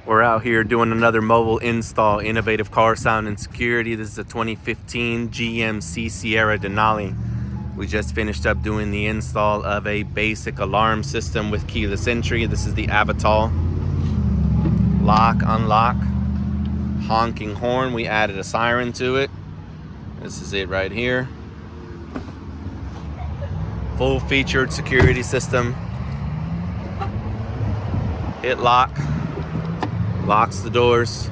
We're out here doing another mobile install, innovative car sound and security. This is a 2015 GMC Sierra Denali. We just finished up doing the install of a basic alarm system with keyless entry. This is the Avital. Lock, unlock, honking horn. We added a siren to it. This is it right here. Full featured security system. Hit lock. Locks the doors.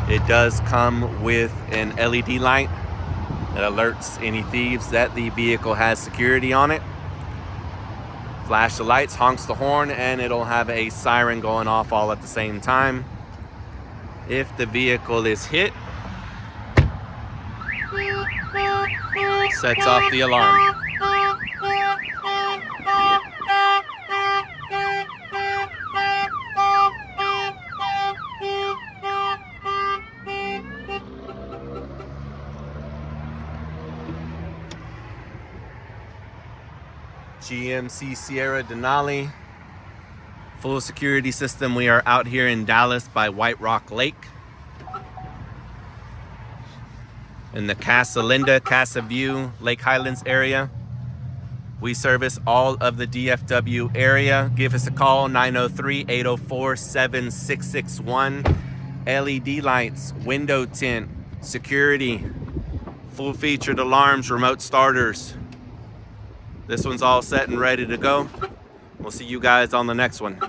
It does come with an LED light that alerts any thieves that the vehicle has security on it. Flash the lights, honks the horn, and it'll have a siren going off all at the same time. If the vehicle is hit, sets off the alarm. GMC Sierra Denali, full security system. We are out here in Dallas by White Rock Lake in the Casa Linda, Casa View, Lake Highlands area. We service all of the DFW area. Give us a call, 903-804-7661. LED lights, window tint, security, full featured alarms, remote starters. This one's all set and ready to go. We'll see you guys on the next one.